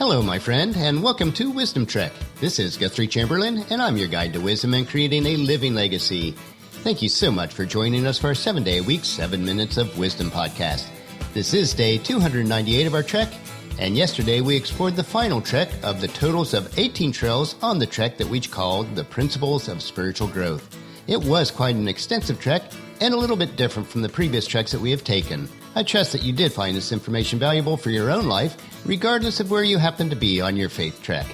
Hello, my friend, and welcome to Wisdom Trek. This is Guthrie Chamberlain, and I'm your guide to wisdom and creating a living legacy. Thank you so much for joining us for our 7-day-a-week, 7 Minutes of Wisdom podcast. This is day 298 of our trek, and yesterday we explored the final trek of the totals of 18 trails on the trek that we called the Principles of Spiritual Growth. It was quite an extensive trek, and a little bit different from the previous treks that we have taken. I trust that you did find this information valuable for your own life, regardless of where you happen to be on your faith trek.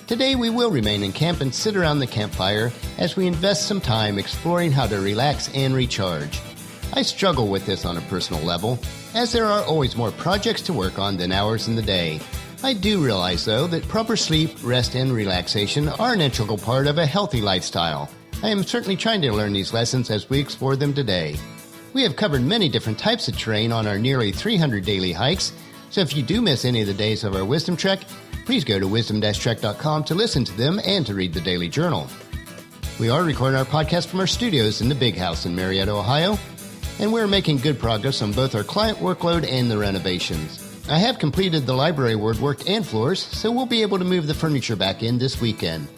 Today we will remain in camp and sit around the campfire as we invest some time exploring how to relax and recharge. I struggle with this on a personal level, as there are always more projects to work on than hours in the day. I do realize, though, that proper sleep, rest, and relaxation are an integral part of a healthy lifestyle. I am certainly trying to learn these lessons as we explore them today. We have covered many different types of terrain on our nearly 300 daily hikes, so if you do miss any of the days of our Wisdom Trek, please go to wisdom-trek.com to listen to them and to read the daily journal. We are recording our podcast from our studios in the Big House in Marietta, Ohio, and we're making good progress on both our client workload and the renovations. I have completed the library woodwork and floors, so we'll be able to move the furniture back in this weekend.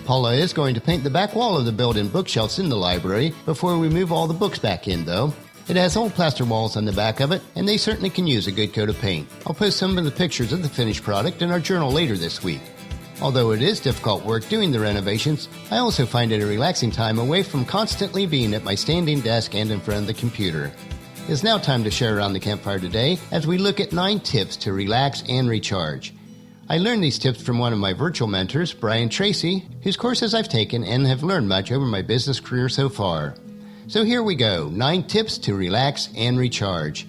Paula is going to paint the back wall of the built-in bookshelves in the library before we move all the books back in, though. It has old plaster walls on the back of it, and they certainly can use a good coat of paint. I'll post some of the pictures of the finished product in our journal later this week. Although it is difficult work doing the renovations, I also find it a relaxing time away from constantly being at my standing desk and in front of the computer. It's now time to share around the campfire today as we look at 9 tips to relax and recharge. I learned these tips from one of my virtual mentors, Brian Tracy, whose courses I've taken and have learned much over my business career so far. So here we go, 9 tips to relax and recharge.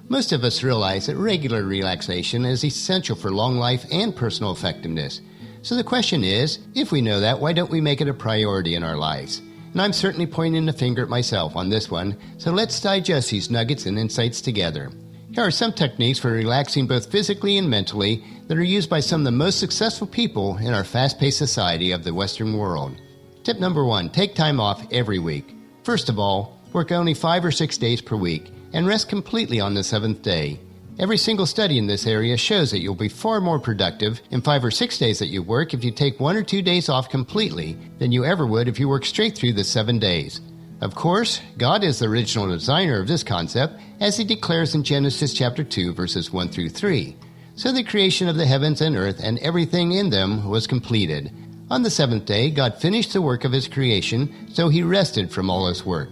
Most of us realize that regular relaxation is essential for long life and personal effectiveness. So the question is, if we know that, why don't we make it a priority in our lives? And I'm certainly pointing the finger at myself on this one, so let's digest these nuggets and insights together. Here are some techniques for relaxing both physically and mentally that are used by some of the most successful people in our fast-paced society of the Western world. Tip number 1, take time off every week. First of all, work only 5 or 6 days per week and rest completely on the 7th day. Every single study in this area shows that you'll be far more productive in 5 or 6 days that you work if you take 1 or 2 days off completely than you ever would if you work straight through the 7 days. Of course, God is the original designer of this concept, as he declares in Genesis chapter 2, verses 1 through 3. So the creation of the heavens and earth and everything in them was completed. On the 7th day, God finished the work of his creation, so he rested from all his work.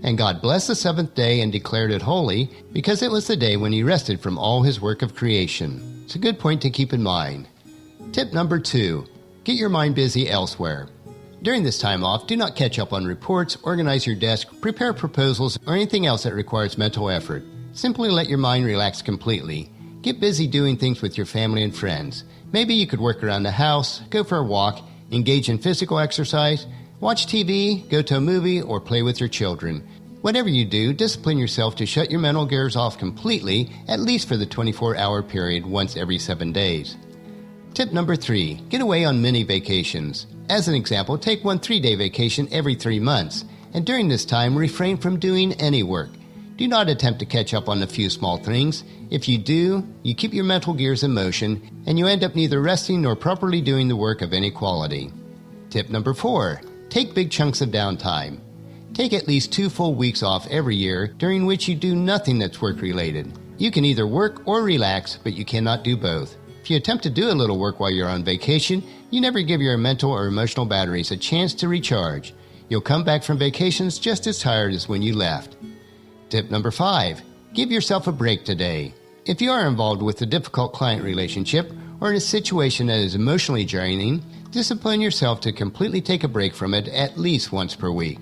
And God blessed the 7th day and declared it holy, because it was the day when he rested from all his work of creation. It's a good point to keep in mind. Tip number 2, get your mind busy elsewhere. During this time off, do not catch up on reports, organize your desk, prepare proposals, or anything else that requires mental effort. Simply let your mind relax completely. Get busy doing things with your family and friends. Maybe you could work around the house, go for a walk, engage in physical exercise, watch TV, go to a movie, or play with your children. Whatever you do, discipline yourself to shut your mental gears off completely, at least for the 24-hour period once every 7 days. Tip number 3, get away on mini vacations. As an example, take 1 3-day vacation every 3 months, and during this time, refrain from doing any work. Do not attempt to catch up on a few small things. If you do, you keep your mental gears in motion, and you end up neither resting nor properly doing the work of any quality. Tip number 4, take big chunks of downtime. Take at least 2 full weeks off every year during which you do nothing that's work-related. You can either work or relax, but you cannot do both. If you attempt to do a little work while you're on vacation, you never give your mental or emotional batteries a chance to recharge. You'll come back from vacations just as tired as when you left. Tip number 5, give yourself a break today. If you are involved with a difficult client relationship or in a situation that is emotionally draining, discipline yourself to completely take a break from it at least once per week.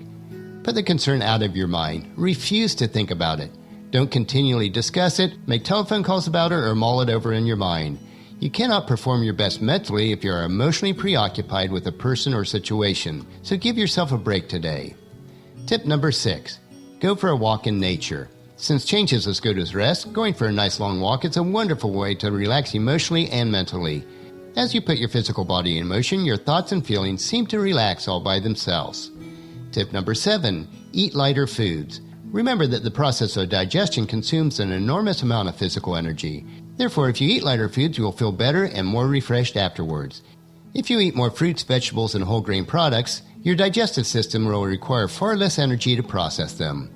Put the concern out of your mind. Refuse to think about it. Don't continually discuss it, make telephone calls about it, or mull it over in your mind. You cannot perform your best mentally if you are emotionally preoccupied with a person or situation, so give yourself a break today. Tip number 6, go for a walk in nature. Since change is as good as rest, going for a nice long walk is a wonderful way to relax emotionally and mentally. As you put your physical body in motion, your thoughts and feelings seem to relax all by themselves. Tip number 7, eat lighter foods. Remember that the process of digestion consumes an enormous amount of physical energy. Therefore, if you eat lighter foods, you will feel better and more refreshed afterwards. If you eat more fruits, vegetables, and whole grain products, your digestive system will require far less energy to process them.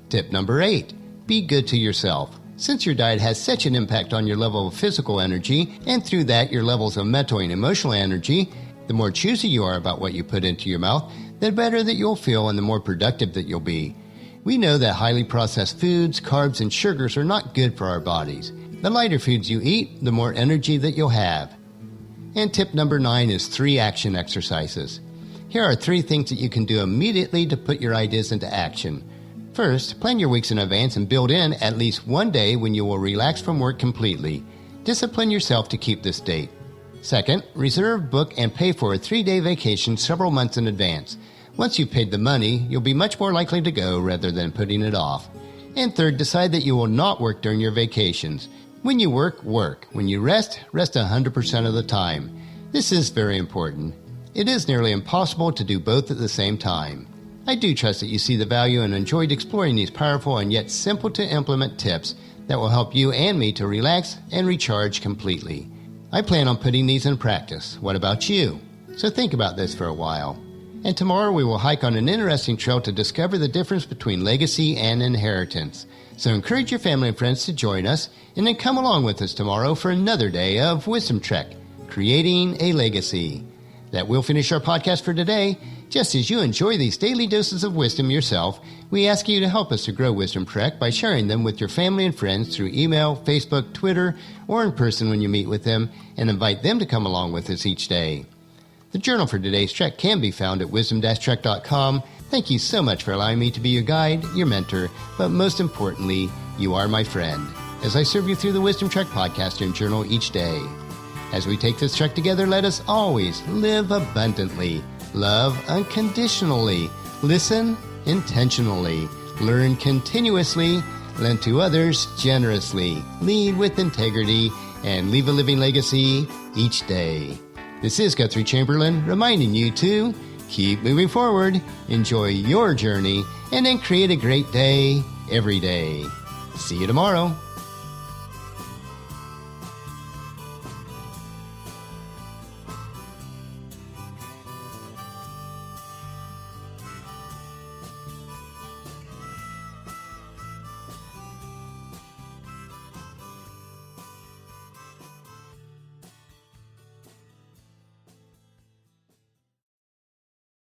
Tip number 8. Be good to yourself. Since your diet has such an impact on your level of physical energy, and through that your levels of mental and emotional energy, the more choosy you are about what you put into your mouth, the better that you'll feel and the more productive that you'll be. We know that highly processed foods, carbs, and sugars are not good for our bodies. The lighter foods you eat, the more energy that you'll have. And tip number 9 is 3 action exercises. Here are 3 things that you can do immediately to put your ideas into action. First, plan your weeks in advance and build in at least one day when you will relax from work completely. Discipline yourself to keep this date. Second, reserve, book, and pay for a 3-day vacation several months in advance. Once you've paid the money, you'll be much more likely to go rather than putting it off. And third, decide that you will not work during your vacations. When you work, work. When you rest, rest 100% of the time. This is very important. It is nearly impossible to do both at the same time. I do trust that you see the value and enjoyed exploring these powerful and yet simple to implement tips that will help you and me to relax and recharge completely. I plan on putting these in practice. What about you? So think about this for a while. And tomorrow we will hike on an interesting trail to discover the difference between legacy and inheritance. So encourage your family and friends to join us, and then come along with us tomorrow for another day of Wisdom Trek, Creating a Legacy. That will finish our podcast for today. Just as you enjoy these daily doses of wisdom yourself, we ask you to help us to grow Wisdom Trek by sharing them with your family and friends through email, Facebook, Twitter, or in person when you meet with them, and invite them to come along with us each day. The journal for today's trek can be found at wisdom-trek.com. Thank you so much for allowing me to be your guide, your mentor, but most importantly, you are my friend, as I serve you through the Wisdom Trek podcast and journal each day. As we take this trek together, let us always live abundantly, love unconditionally, listen intentionally, learn continuously, lend to others generously, lead with integrity, and leave a living legacy each day. This is Guthrie Chamberlain reminding you to keep moving forward, enjoy your journey, and then create a great day every day. See you tomorrow.